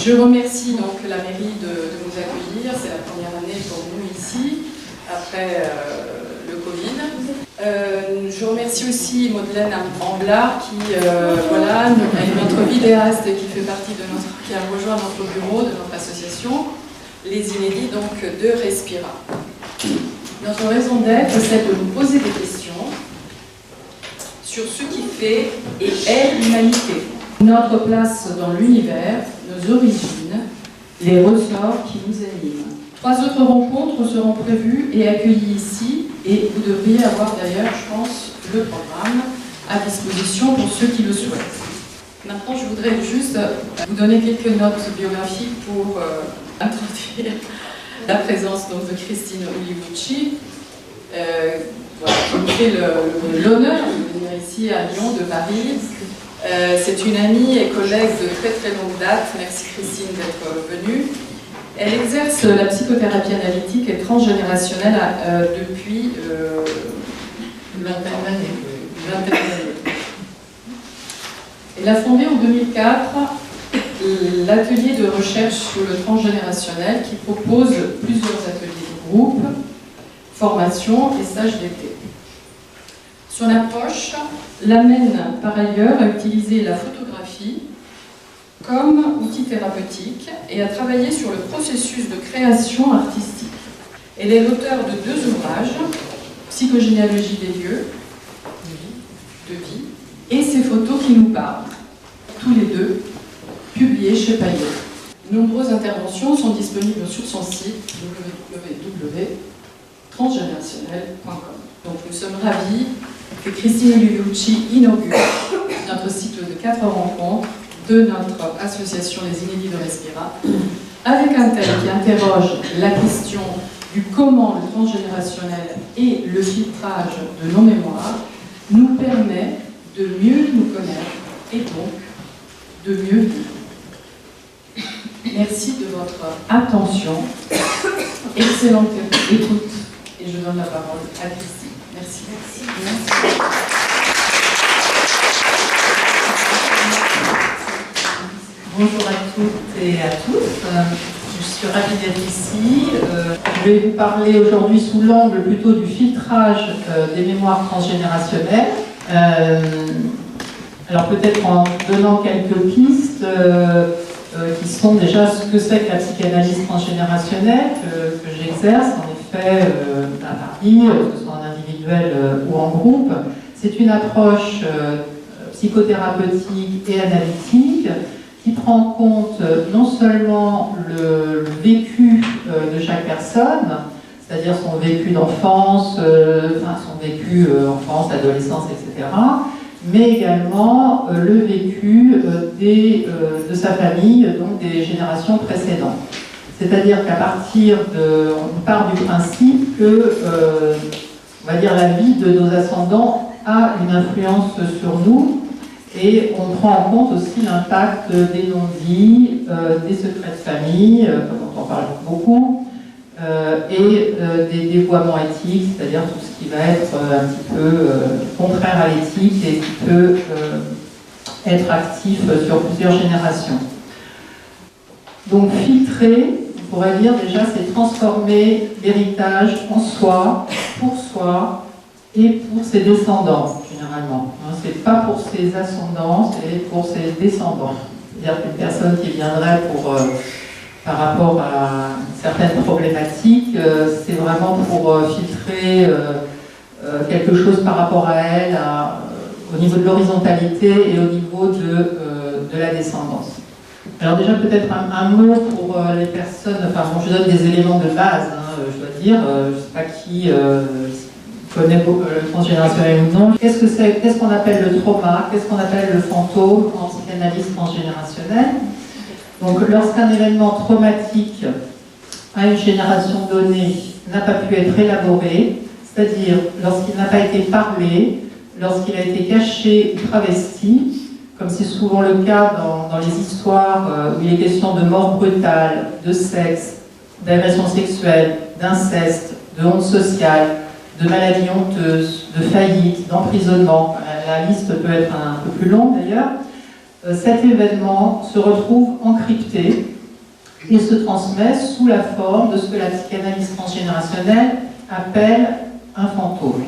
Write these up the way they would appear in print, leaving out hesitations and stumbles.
Je remercie donc la mairie de nous accueillir. C'est la première année pour nous ici, après le Covid. Je remercie aussi Madeleine Amblard qui voilà, est notre vidéaste et qui fait partie de qui a rejoint notre bureau, de notre association, Les Inédits donc de Respira. Notre raison d'être, c'est de nous poser des questions sur ce qui fait et est l'humanité. Notre place dans l'univers, nos origines, les ressorts qui nous animent. 3 autres rencontres seront prévues et accueillies ici, et vous devriez avoir d'ailleurs, je pense, le programme à disposition pour ceux qui le souhaitent. Maintenant, je voudrais juste vous donner quelques notes biographiques pour introduire la présence donc, de Christine Ulivucci, voilà, qui nous fait l'honneur de venir ici à Lyon, de Paris. C'est une amie et collègue de très très longue date. Merci Christine d'être venue. Elle exerce la psychothérapie analytique et transgénérationnelle depuis une vingtaine d'années. Elle a fondé en 2004 l'atelier de recherche sur le transgénérationnel qui propose plusieurs ateliers de groupe, formation et stages d'été. Son approche l'amène par ailleurs à utiliser la photographie comme outil thérapeutique et à travailler sur le processus de création artistique. Elle est l'auteure de 2 ouvrages, Psychogénéalogie des lieux, de vie, et Ces photos qui nous parlent, tous les 2 publiés chez Payot. Nombreuses interventions sont disponibles sur son site www.transgénérationnel.com. Donc nous sommes ravis que Christine Ulivucci inaugure notre cycle de 4 rencontres de notre association Les Inédits de Respira, avec un thème qui interroge la question du comment le transgénérationnel et le filtrage de nos mémoires nous permet de mieux nous connaître et donc de mieux vivre. Merci de votre attention, excellente écoute, et je donne la parole à Christine. Merci. Merci. Bonjour à toutes et à tous. Je suis ravie d'être ici. Je vais vous parler aujourd'hui sous l'angle plutôt du filtrage des mémoires transgénérationnelles. Alors peut-être en donnant quelques pistes qui sont déjà ce que c'est que la psychanalyse transgénérationnelle que j'exerce en effet à Paris, que ce soit en individuel ou en groupe. C'est une approche psychothérapeutique et analytique qui prend en compte non seulement le vécu de chaque personne, c'est-à-dire son vécu d'enfance, son vécu enfance, adolescence, etc., mais également le vécu de sa famille, donc des générations précédentes. C'est-à-dire qu'à partir on part du principe que, on va dire, la vie de nos ascendants a une influence sur nous, et on prend en compte aussi l'impact des non-dits, des secrets de famille, dont on parle beaucoup, et des dévoiements éthiques, c'est-à-dire tout ce qui va être un petit peu contraire à l'éthique et qui peut être actif sur plusieurs générations. Donc filtrer, on pourrait dire déjà, c'est transformer l'héritage en soi, et pour ses descendants, généralement. C'est pas pour ses ascendants, c'est pour ses descendants. C'est-à-dire qu'une personne qui viendrait par rapport à certaines problématiques, c'est vraiment pour filtrer quelque chose par rapport à elle, au niveau de l'horizontalité et au niveau de la descendance. Alors déjà peut-être un mot pour les personnes, enfin bon, je donne des éléments de base, je dois dire, je ne sais pas qui connaît le transgénérationnel ou non. Qu'est-ce qu'on appelle le trauma? Qu'est-ce qu'on appelle le fantôme en psychanalyse transgénérationnelle? Donc lorsqu'un événement traumatique à une génération donnée n'a pas pu être élaboré, c'est-à-dire lorsqu'il n'a pas été parlé, lorsqu'il a été caché ou travesti, comme c'est souvent le cas dans les histoires où il est question de mort brutale, de sexe, d'agression sexuelle, d'inceste, de honte sociale, de maladies honteuses, de faillite, d'emprisonnement. La liste peut être un peu plus longue d'ailleurs. cet événement se retrouve encrypté et se transmet sous la forme de ce que la psychanalyse transgénérationnelle appelle un fantôme.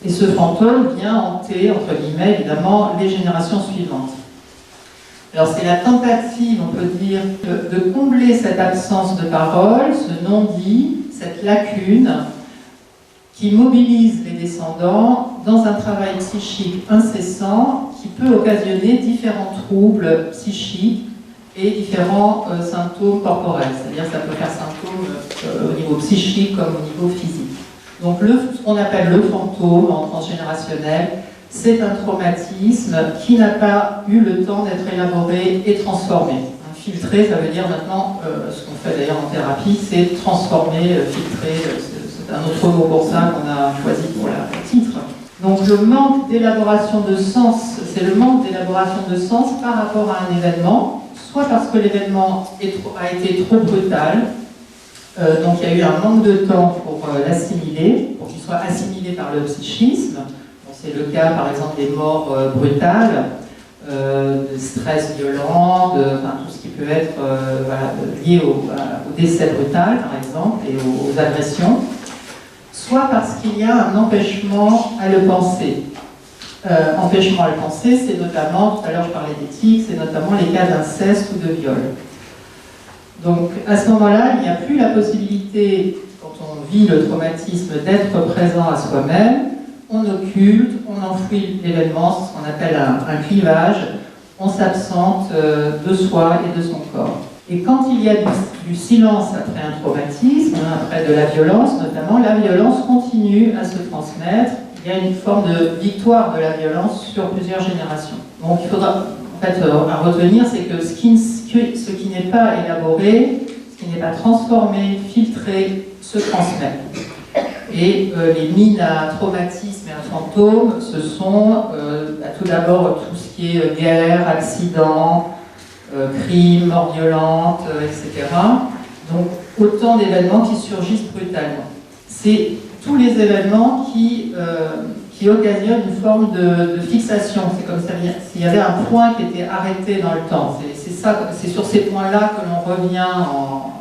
Et ce fantôme vient hanter, entre guillemets, évidemment, les générations suivantes. Alors c'est la tentative, on peut dire, de combler cette absence de parole, ce non-dit, cette lacune qui mobilise les descendants dans un travail psychique incessant qui peut occasionner différents troubles psychiques et différents symptômes corporels. C'est-à-dire que ça peut faire symptômes au niveau psychique comme au niveau physique. Donc ce qu'on appelle le fantôme en transgénérationnel, c'est un traumatisme qui n'a pas eu le temps d'être élaboré et transformé. Filtré, ça veut dire maintenant, ce qu'on fait d'ailleurs en thérapie, c'est transformer, filtrer, c'est un autre mot pour ça qu'on a choisi pour le titre. Donc le manque d'élaboration de sens, c'est le manque d'élaboration de sens par rapport à un événement, soit parce que l'événement a été trop brutal, donc il y a eu un manque de temps pour l'assimiler, pour qu'il soit assimilé par le psychisme. C'est le cas, par exemple, des morts brutales, de stress violent, tout ce qui peut être lié au décès brutal, par exemple, et aux agressions, soit parce qu'il y a un empêchement à le penser. Empêchement à le penser, c'est notamment, tout à l'heure je parlais d'éthique, c'est notamment les cas d'inceste ou de viol. Donc, à ce moment-là, il n'y a plus la possibilité, quand on vit le traumatisme, d'être présent à soi-même. On occulte, on enfouit l'événement, c'est ce qu'on appelle un clivage, on s'absente de soi et de son corps. Et quand il y a du silence après un traumatisme, après de la violence notamment, la violence continue à se transmettre. Il y a une forme de victoire de la violence sur plusieurs générations. Donc il faudra, en fait, à retenir, c'est que ce qui n'est pas élaboré, ce qui n'est pas transformé, filtré, se transmet. Et les mines à traumatisme et à fantôme, ce sont tout d'abord tout ce qui est guerre, accident, crime, mort violente, etc. Donc autant d'événements qui surgissent brutalement. C'est tous les événements qui occasionnent une forme de fixation. C'est comme s'il y avait un point qui était arrêté dans le temps. C'est sur ces points-là que l'on revient en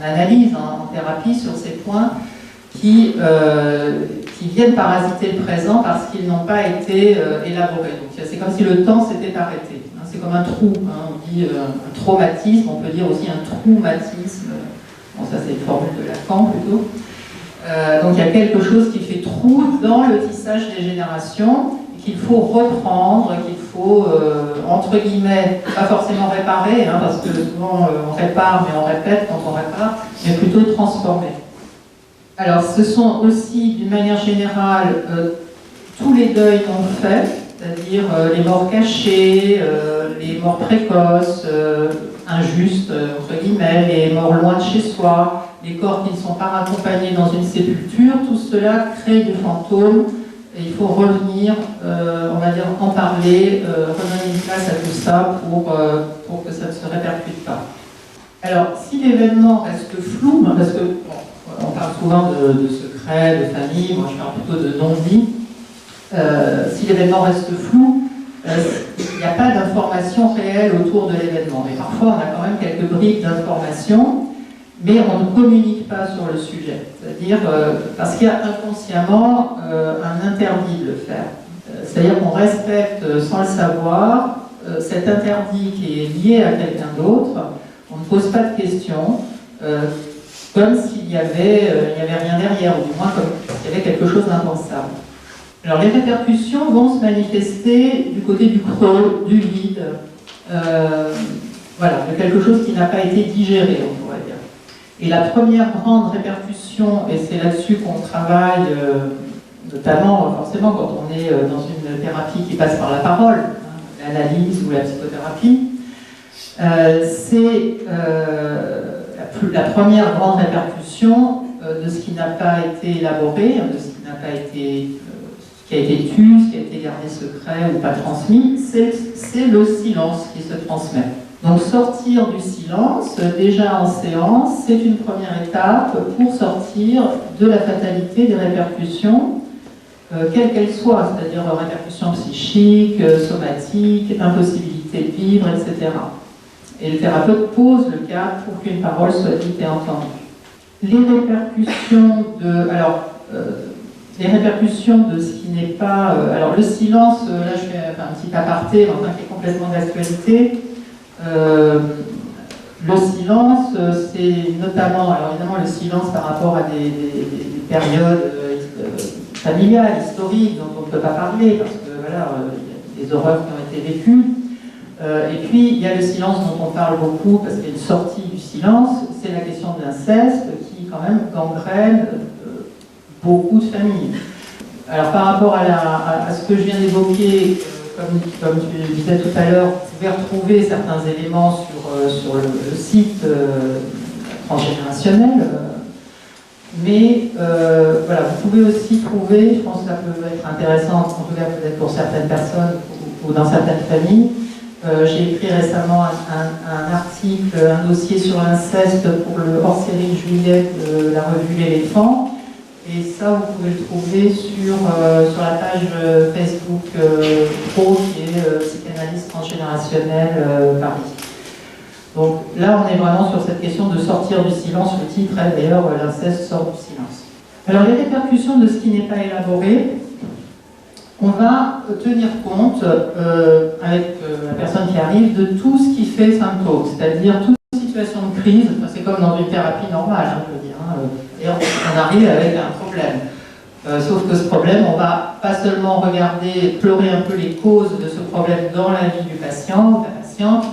analyse, en thérapie, sur ces points qui viennent parasiter le présent parce qu'ils n'ont pas été élaborés. Donc c'est comme si le temps s'était arrêté. C'est comme un trou. On dit un traumatisme, on peut dire aussi un traumatisme. Bon, ça c'est une formule de Lacan plutôt. Donc il y a quelque chose qui fait trou dans le tissage des générations qu'il faut reprendre, qu'il faut, entre guillemets, pas forcément réparer, parce que souvent on répare, mais on répète quand on répare, mais plutôt transformer. Alors ce sont aussi, d'une manière générale, tous les deuils qu'on fait, c'est-à-dire les morts cachées, les morts précoces, injustes, entre guillemets, les morts loin de chez soi, les corps qui ne sont pas raccompagnés dans une sépulture, tout cela crée des fantômes et il faut revenir, on va dire, en parler, redonner une place à tout ça pour que ça ne se répercute pas. Alors, si l'événement reste flou, parce que bon, on parle souvent de secret, de famille, moi je parle plutôt de non-dit, si l'événement reste flou, il n'y a pas d'information réelle autour de l'événement. Mais parfois, on a quand même quelques briques d'informations, mais on ne communique pas sur le sujet. C'est-à-dire, parce qu'il y a inconsciemment un interdit de le faire. C'est-à-dire qu'on respecte, sans le savoir, cet interdit qui est lié à quelqu'un d'autre. On ne pose pas de questions, comme s'il n'y avait rien derrière, ou du moins comme s'il y avait quelque chose d'impensable. Alors les répercussions vont se manifester du côté du creux, du vide, voilà, de quelque chose qui n'a pas été digéré, on pourrait dire. Et la première grande répercussion, et c'est là-dessus qu'on travaille, notamment forcément quand on est dans une thérapie qui passe par la parole, l'analyse ou la psychothérapie, c'est la première grande répercussion de ce qui n'a pas été élaboré, de ce qui n'a pas été, ce qui a été tu, ce qui a été gardé secret ou pas transmis, c'est le silence qui se transmet. Donc sortir du silence, déjà en séance, c'est une première étape pour sortir de la fatalité des répercussions, quelles qu'elles soient, c'est-à-dire répercussions psychiques, somatiques, impossibilité possibilité de vivre, etc. Et le thérapeute pose le cadre pour qu'une parole soit dite et entendue. Les répercussions les répercussions de ce qui n'est pas... alors le silence, là je fais un petit aparté, enfin, qui est complètement d'actualité. Le silence, c'est notamment, alors évidemment le silence par rapport à des périodes familiales, historiques, dont on ne peut pas parler, parce que voilà, il y a des horreurs qui ont été vécues. Et puis il y a le silence dont on parle beaucoup, parce qu'il y a une sortie du silence, c'est la question de l'inceste, qui quand même gangrène beaucoup de familles. Alors par rapport à ce que je viens d'évoquer, comme tu disais tout à l'heure, vous pouvez retrouver certains éléments sur le site transgénérationnel, mais voilà, vous pouvez aussi trouver, je pense que ça peut être intéressant, en tout cas peut-être pour certaines personnes ou dans certaines familles. J'ai écrit récemment un article, un dossier sur l'inceste pour le hors-série de juillet de la revue L'Éléphant. Et ça, vous pouvez le trouver sur la page Facebook pro qui est psychanalyse transgénérationnelle Paris. Donc là, on est vraiment sur cette question de sortir du silence. Le titre est d'ailleurs l'inceste sort du silence. Alors les répercussions de ce qui n'est pas élaboré, on va tenir compte avec la personne qui arrive de tout ce qui fait symptôme, c'est-à-dire toute situation de crise. C'est comme dans une thérapie normale, hein, je veux dire. Et on arrive avec un problème. Sauf que ce problème, on va pas seulement regarder, explorer un peu les causes de ce problème dans la vie du patient ou de la patiente,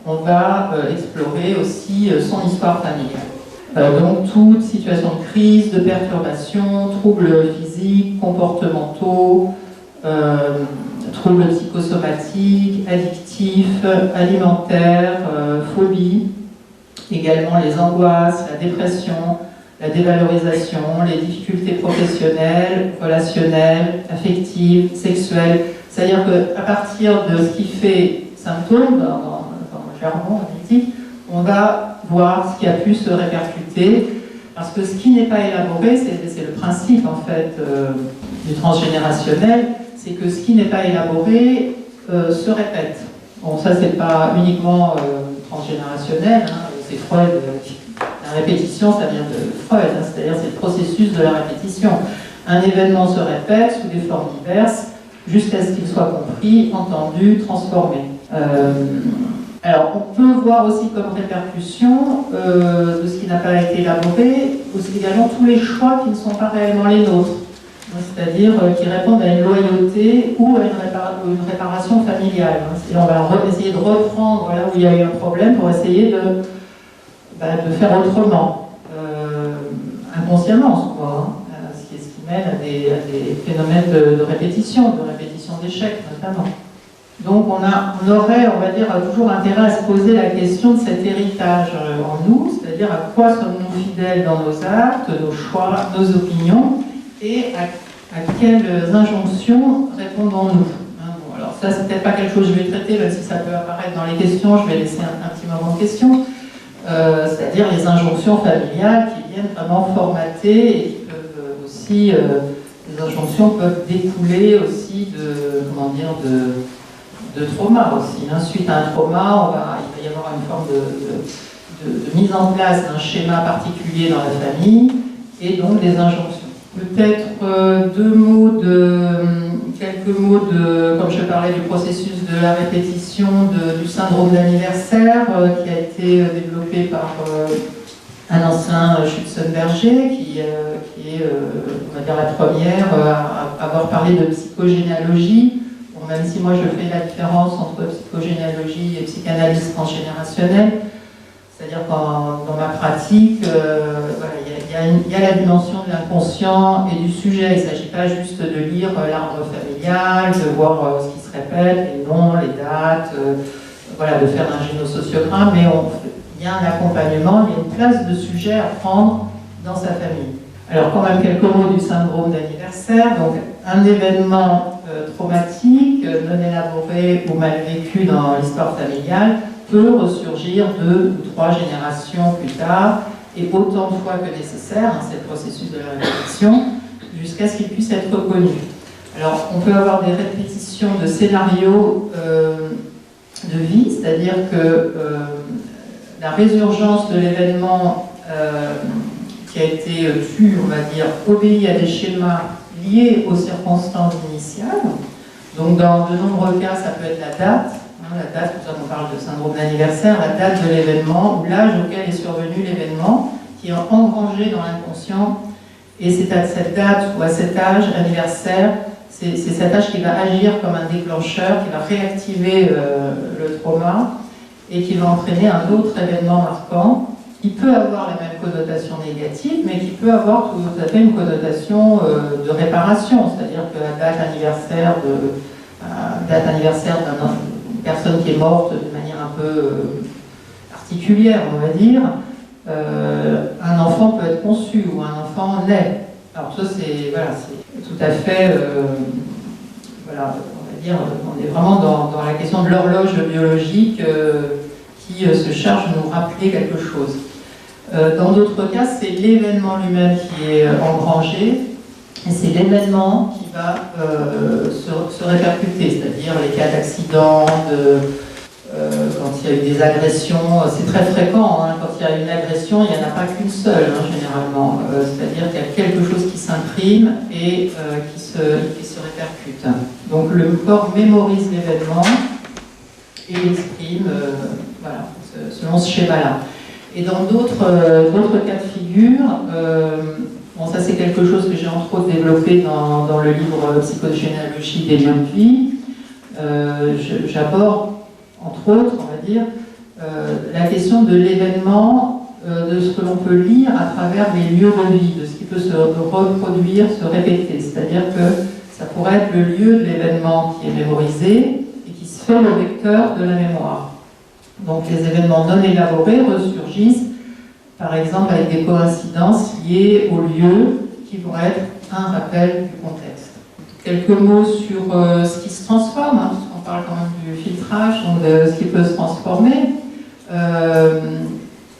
on va explorer aussi son histoire familiale. Donc toute situation de crise, de perturbation, troubles physiques, comportementaux, troubles psychosomatiques, addictifs, alimentaires, phobies, également les angoisses, la dépression, la dévalorisation, les difficultés professionnelles, relationnelles, affectives, sexuelles. C'est-à-dire qu'à partir de ce qui fait symptôme, dans le jargon analytique, on va voir ce qui a pu se répercuter, parce que ce qui n'est pas élaboré, c'est le principe en fait du transgénérationnel, c'est que ce qui n'est pas élaboré se répète. Bon, ça c'est pas uniquement transgénérationnel, hein, c'est Freud. La répétition, ça vient de Freud, hein, c'est-à-dire c'est le processus de la répétition. Un événement se répète sous des formes diverses jusqu'à ce qu'il soit compris, entendu, transformé. Alors, on peut voir aussi comme répercussion de ce qui n'a pas été élaboré, aussi également tous les choix qui ne sont pas réellement les nôtres, c'est-à-dire qui répondent à une loyauté ou à une réparation familiale. Et on va essayer de reprendre là où il y a eu un problème pour essayer de faire autrement, inconsciemment souvent, ce qui mène à des phénomènes de répétition d'échecs notamment. Donc on aurait, on va dire, toujours intérêt à se poser la question de cet héritage en nous, c'est-à-dire à quoi sommes-nous fidèles dans nos actes, nos choix, nos opinions, et à quelles injonctions répondons-nous. Bon, alors ça, c'est peut-être pas quelque chose que je vais traiter, même si ça peut apparaître dans les questions, je vais laisser un petit moment de questions. C'est-à-dire les injonctions familiales qui viennent vraiment formater et qui peuvent aussi, les injonctions peuvent découler aussi de trauma aussi. Suite à un trauma, il va y avoir une forme de mise en place d'un schéma particulier dans la famille et donc des injonctions. Peut-être quelques mots comme je parlais du processus de la répétition du syndrome d'anniversaire qui a été développé par un ancien Schützenberger qui est, on va dire, la première à avoir parlé de psychogénéalogie. Bon, même si moi je fais la différence entre psychogénéalogie et psychanalyse transgénérationnelle, c'est-à-dire qu'dans ma pratique, il y a la dimension de l'inconscient et du sujet. Il ne s'agit pas juste de lire l'arbre familial, de voir ce qui se répète, les noms, les dates, de faire un génosociogramme, mais il y a un accompagnement, il y a une place de sujet à prendre dans sa famille. Alors quand même quelques mots du syndrome d'anniversaire. Donc un événement traumatique, non élaboré ou mal vécu dans l'histoire familiale peut ressurgir 2 ou 3 générations plus tard, et autant de fois que nécessaire, c'est le processus de la répétition, jusqu'à ce qu'il puisse être reconnu. Alors, on peut avoir des répétitions de scénarios de vie, c'est-à-dire que la résurgence de l'événement qui a été dû, on va dire, obéit à des schémas liés aux circonstances initiales. Donc dans de nombreux cas, ça peut être la date, la date, pour ça on parle de syndrome d'anniversaire, la date de l'événement ou l'âge auquel est survenu l'événement qui est engrangé dans l'inconscient. Et c'est à cette date ou à cet âge anniversaire, c'est cet âge qui va agir comme un déclencheur, qui va réactiver le trauma et qui va entraîner un autre événement marquant qui peut avoir les mêmes connotations négatives, mais qui peut avoir tout à fait une connotation de réparation, c'est-à-dire que la date anniversaire d'une personne qui est morte d'une manière un peu particulière, on va dire, un enfant peut être conçu ou un enfant naît. Alors ça c'est voilà, tout à fait, voilà, on va dire, on est vraiment dans la question de l'horloge biologique qui se charge de nous rappeler quelque chose. Dans d'autres cas, c'est l'événement lui-même qui est engrangé, et c'est l'événement qui va se répercuter, c'est-à-dire les cas d'accident, quand il y a eu des agressions, c'est très fréquent, hein, quand il y a une agression, il n'y en a pas qu'une seule, hein, généralement, c'est-à-dire qu'il y a quelque chose qui s'imprime et qui se répercute. Donc le corps mémorise l'événement et l'exprime voilà, selon ce schéma-là. Et dans d'autres cas de figure, bon, ça c'est quelque chose que j'ai entre autres développé dans le livre Psychogénéalogie des lieux de vie. J'aborde, entre autres, on va dire, la question de l'événement, de ce que l'on peut lire à travers les lieux de vie, de ce qui peut se reproduire, se répéter. C'est-à-dire que ça pourrait être le lieu de l'événement qui est mémorisé et qui se fait le vecteur de la mémoire. Donc les événements non élaborés ressurgissent, par exemple, avec des coïncidences liées au lieu qui vont être un rappel du contexte. Quelques mots sur ce qui se transforme, hein, parce qu'on parle quand même du filtrage, donc de ce qui peut se transformer.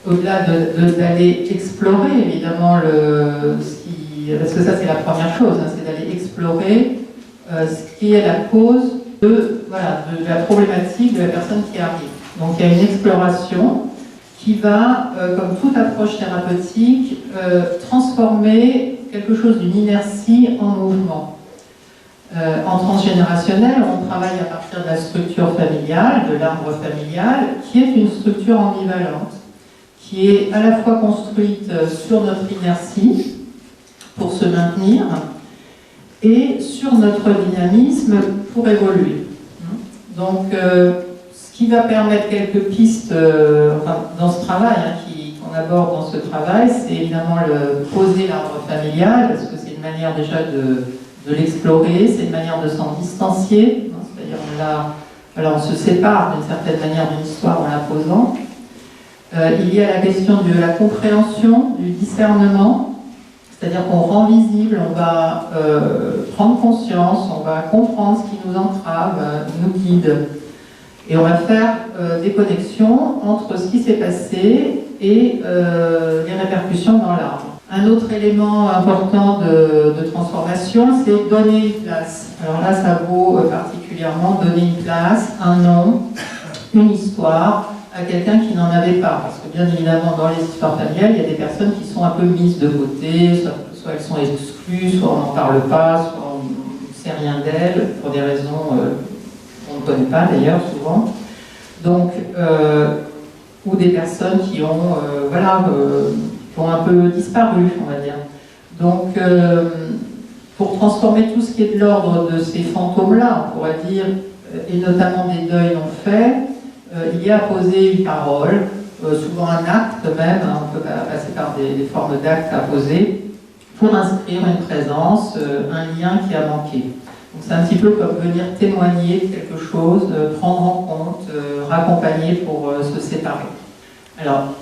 Au-delà d'aller explorer, évidemment, parce que ça c'est la première chose, hein, c'est d'aller explorer ce qui est la cause de la problématique de la personne qui arrive. Donc il y a une exploration qui va, comme toute approche thérapeutique, transformer quelque chose d'une inertie en mouvement. En transgénérationnel, on travaille à partir de la structure familiale, de l'arbre familial, qui est une structure ambivalente, qui est à la fois construite sur notre inertie pour se maintenir et sur notre dynamisme pour évoluer. Donc, ce qui va permettre quelques pistes dans ce travail, hein, qu'on aborde dans ce travail, c'est évidemment poser l'arbre familial, parce que c'est une manière déjà de l'explorer, c'est une manière de s'en distancier, hein, c'est-à-dire on se sépare d'une certaine manière d'une histoire en la posant. Il y a la question de la compréhension, du discernement, c'est-à-dire qu'on rend visible, on va prendre conscience, on va comprendre ce qui nous entrave, nous guide. Et on va faire des connexions entre ce qui s'est passé et les répercussions dans l'arbre. Un autre élément important de transformation, c'est donner une place. Alors là, ça vaut particulièrement donner une place, un nom, une histoire à quelqu'un qui n'en avait pas. Parce que bien évidemment, dans les histoires familiales, il y a des personnes qui sont un peu mises de côté, soit elles sont exclues, soit on n'en parle pas, soit on ne sait rien d'elles, pour des raisons qu'on ne connaît pas d'ailleurs souvent. Donc, ou des personnes qui ont, qui ont un peu disparu, on va dire. Donc, pour transformer tout ce qui est de l'ordre de ces fantômes-là, on pourrait dire, et notamment des deuils non faits, il y a à poser une parole, souvent un acte même, hein, on peut passer par des formes d'actes à poser, pour inscrire une présence, un lien qui a manqué. Donc c'est un petit peu comme venir témoigner de quelque chose, prendre en compte, raccompagner pour se séparer. Alors,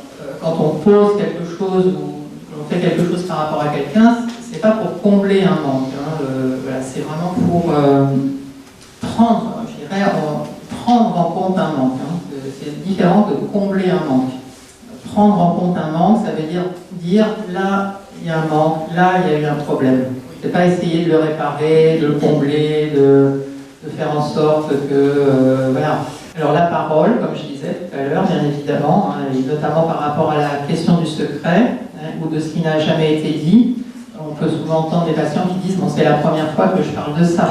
quand on pose quelque chose ou on fait quelque chose par rapport à quelqu'un, c'est pas pour combler un manque, hein, voilà, c'est vraiment pour prendre, je dirais, prendre en compte un manque. Hein. C'est différent de combler un manque. Prendre en compte un manque, ça veut dire là, il y a un manque, là, il y a eu un problème. C'est pas essayer de le réparer, de le combler, de faire en sorte que, voilà. Alors la parole, comme je disais tout à l'heure, bien évidemment, hein, et notamment par rapport à la question du secret, hein, ou de ce qui n'a jamais été dit, on peut souvent entendre des patients qui disent « bon, c'est la première fois que je parle de ça ».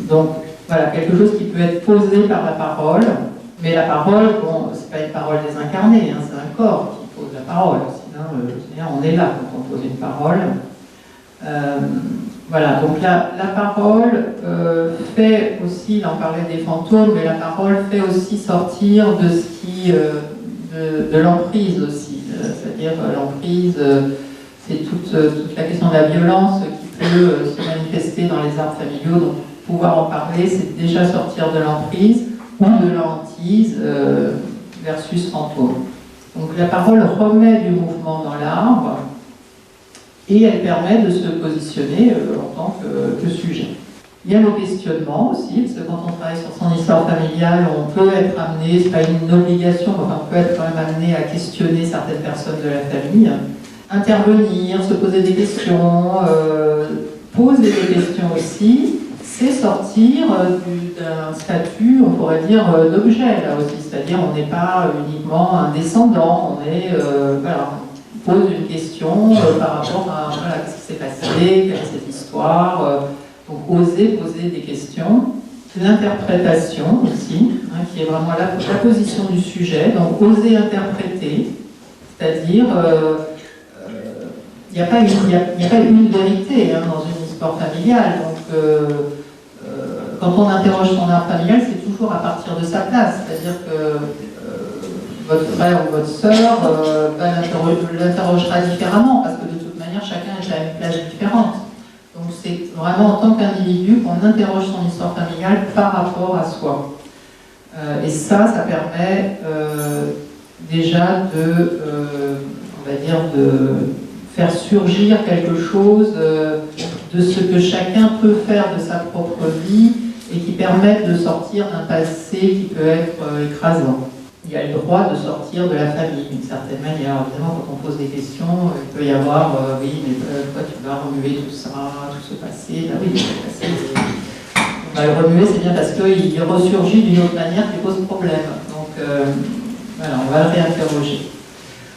Donc voilà, quelque chose qui peut être posé par la parole, mais la parole, bon, c'est pas une parole désincarnée, hein, c'est un corps qui pose la parole, sinon on est là quand on pose une parole. Voilà, donc la parole fait aussi, là on parlait des fantômes, mais la parole fait aussi sortir de ce qui, de l'emprise aussi, c'est-à-dire l'emprise, c'est toute la question de la violence qui peut se manifester dans les arbres familiaux, donc pouvoir en parler, c'est déjà sortir de l'emprise ou de la hantise versus fantôme. Donc la parole remet du mouvement dans l'arbre, et elle permet de se positionner en tant que sujet. Il y a le questionnement aussi, parce que quand on travaille sur son histoire familiale, on peut être amené, c'est pas une obligation, mais enfin, on peut être quand même amené à questionner certaines personnes de la famille, intervenir, se poser des questions, poser des questions aussi, c'est sortir d'un statut, on pourrait dire, d'objet là aussi, c'est-à-dire on n'est pas uniquement un descendant, on est, voilà, pose une question par rapport à voilà, ce qui s'est passé, quelle est cette histoire, donc oser poser des questions. L'interprétation aussi, hein, qui est vraiment la position du sujet, donc oser interpréter, c'est-à-dire il n'y a pas une vérité hein, dans une histoire familiale, donc quand on interroge son arbre familial, c'est toujours à partir de sa place, c'est-à-dire que votre frère ou votre sœur l'interrogera différemment, parce que de toute manière, chacun est à une place différente. Donc c'est vraiment en tant qu'individu qu'on interroge son histoire familiale par rapport à soi. Et ça permet déjà on va dire, de faire surgir quelque chose de ce que chacun peut faire de sa propre vie et qui permet de sortir d'un passé qui peut être écrasant. Il y a le droit de sortir de la famille, d'une certaine manière. Évidemment, quand on pose des questions, il peut y avoir oui, mais toi tu vas remuer tout ça, tout ce passé. Ah oui, le passé, on va le remuer, c'est bien parce qu'il ressurgit d'une autre manière qui pose problème. Donc voilà, on va le réinterroger.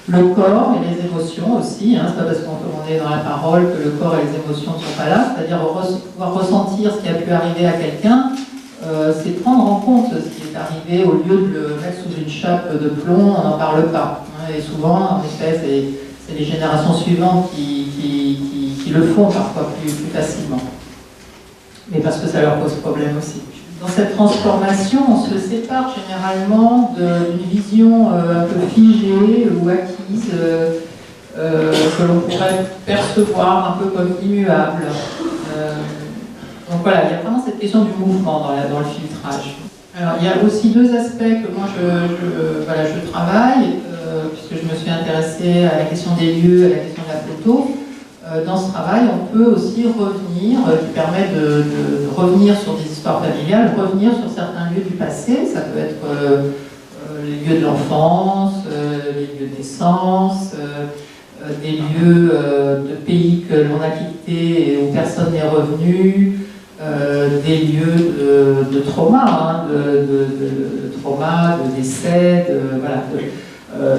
Le corps et les émotions aussi, hein, c'est pas parce qu'on est dans la parole que le corps et les émotions ne sont pas là, c'est-à-dire pouvoir ressentir ce qui a pu arriver à quelqu'un. C'est prendre en compte ce qui est arrivé au lieu de le mettre sous une chape de plomb, on n'en parle pas. Et souvent, en effet, c'est les générations suivantes qui le font parfois plus facilement. Mais parce que ça leur pose problème aussi. Dans cette transformation, on se sépare généralement d'une vision un peu figée ou acquise que l'on pourrait percevoir un peu comme immuable. Donc voilà, il y a vraiment cette question du mouvement dans le filtrage. Alors, il y a aussi deux aspects que moi je travaille, puisque je me suis intéressée à la question des lieux, à la question de la photo. Dans ce travail, on peut aussi revenir, qui permet de revenir sur des histoires familiales, revenir sur certains lieux du passé. Ça peut être les lieux de l'enfance, les lieux de naissance, des lieux de pays que l'on a quittés et où personne n'est revenu, des lieux de trauma, hein, de trauma, de décès, voilà.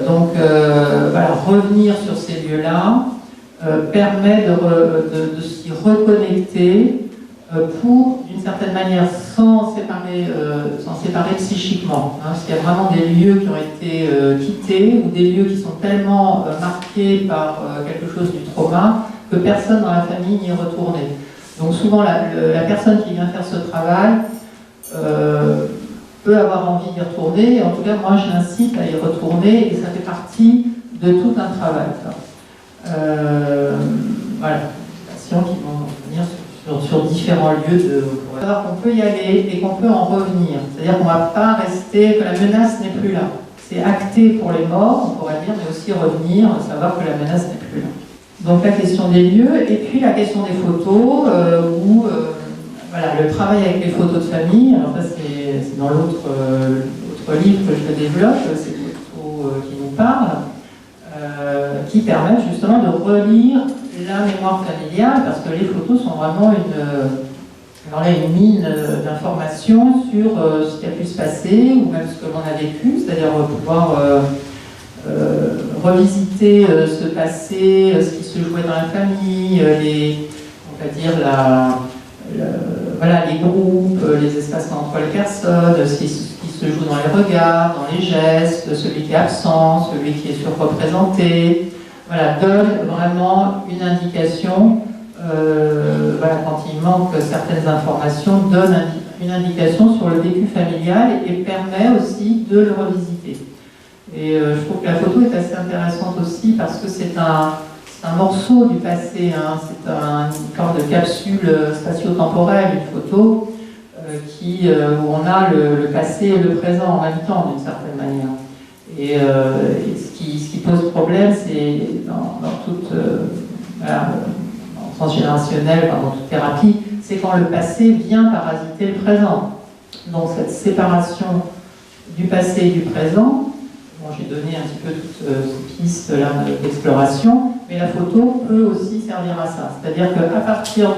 Donc, voilà, revenir sur ces lieux-là permet de s'y reconnecter pour, d'une certaine manière, sans séparer psychiquement. Hein, parce qu'il y a vraiment des lieux qui ont été quittés ou des lieux qui sont tellement marqués par quelque chose du trauma que personne dans la famille n'y est retourné. Donc souvent, la personne qui vient faire ce travail peut avoir envie d'y retourner. En tout cas, moi, je l'incite à y retourner et ça fait partie de tout un travail. Voilà, des patients qui vont venir sur différents lieux de... Alors qu'on peut y aller et qu'on peut en revenir. C'est-à-dire qu'on ne va pas rester, que la menace n'est plus là. C'est acté pour les morts, on pourrait dire, mais aussi revenir, savoir que la menace n'est plus là. Donc la question des lieux, et puis la question des photos, où voilà, le travail avec les photos de famille, alors ça c'est dans l'autre livre que je développe, c'est des photos qui nous parlent, qui permettent justement de relire la mémoire familiale, parce que les photos sont vraiment Alors là, une mine d'informations sur ce qui a pu se passer, ou même ce que l'on a vécu, c'est-à-dire pouvoir revisiter ce passé, ce qui se jouait dans la famille, on va dire voilà, les groupes, les espaces entre les personnes, ce qui se joue dans les regards, dans les gestes, celui qui est absent, celui qui est surreprésenté. Voilà, donne vraiment une indication. Voilà, quand il manque certaines informations, donne une indication sur le vécu familial et permet aussi de le revisiter. Et je trouve que la photo est assez intéressante aussi parce que c'est un morceau du passé, hein. C'est une sorte de capsule spatio-temporelle, une photo où on a le passé et le présent en même temps d'une certaine manière. Et ce qui pose problème, c'est dans toute voilà, transgénérationnelle, dans toute thérapie, c'est quand le passé vient parasiter le présent. Donc cette séparation du passé et du présent, bon, j'ai donné un petit peu toutes ces pistes d'exploration, mais la photo peut aussi servir à ça. C'est-à-dire qu'à partir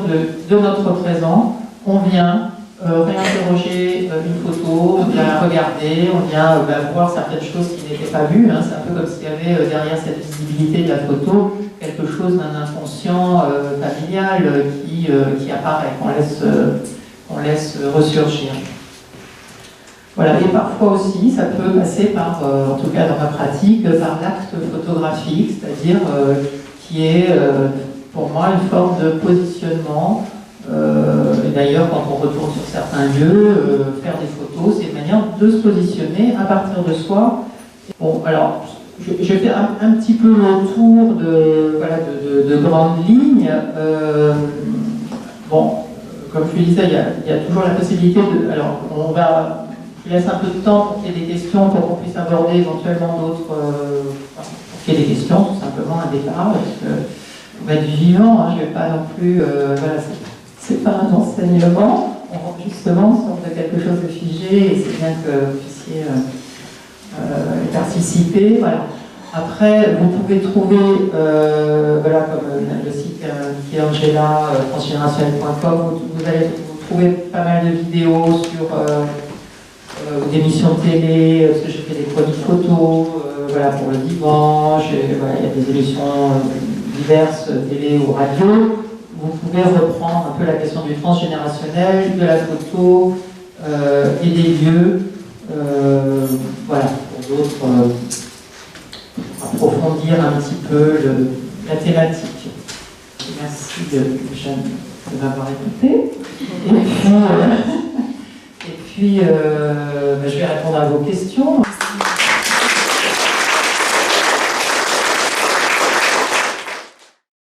de notre présent, on vient réinterroger une photo, on vient regarder, on vient voir certaines choses qui n'étaient pas vues. Hein. C'est un peu comme s'il y avait derrière cette visibilité de la photo quelque chose d'un inconscient familial qui apparaît, qu'on laisse ressurgir. Voilà. Et parfois aussi, ça peut passer par, en tout cas dans ma pratique, par l'acte photographique, c'est-à-dire qui est pour moi une forme de positionnement. Et d'ailleurs, quand on retourne sur certains lieux, faire des photos, c'est une manière de se positionner à partir de soi. Bon, alors, je vais faire un petit peu le tour de grandes lignes. Bon, comme je le disais, il y a toujours la possibilité de... Alors, je laisse un peu de temps pour qu'il y ait des questions, pour qu'on puisse aborder éventuellement d'autres... pour qu'il y ait des questions, tout simplement, un départ, parce que on va être vivant, hein, je ne vais pas non plus... voilà, c'est pas un enseignement, on rentre justement sur quelque chose de figé, et c'est bien que vous puissiez participer. Voilà. Après, vous pouvez trouver, voilà, comme le site Angela, transgénérationnel.com, vous allez trouver pas mal de vidéos sur des émissions de télé, parce que j'ai fait des chroniques photos, voilà, pour le dimanche, voilà, il y a des émissions diverses, télé ou radio. Vous pouvez reprendre un peu la question du transgénérationnel, de la photo et des lieux, voilà, pour d'autres, approfondir un petit peu la thématique. Merci de m'avoir écouté. Et puis je vais répondre à vos questions.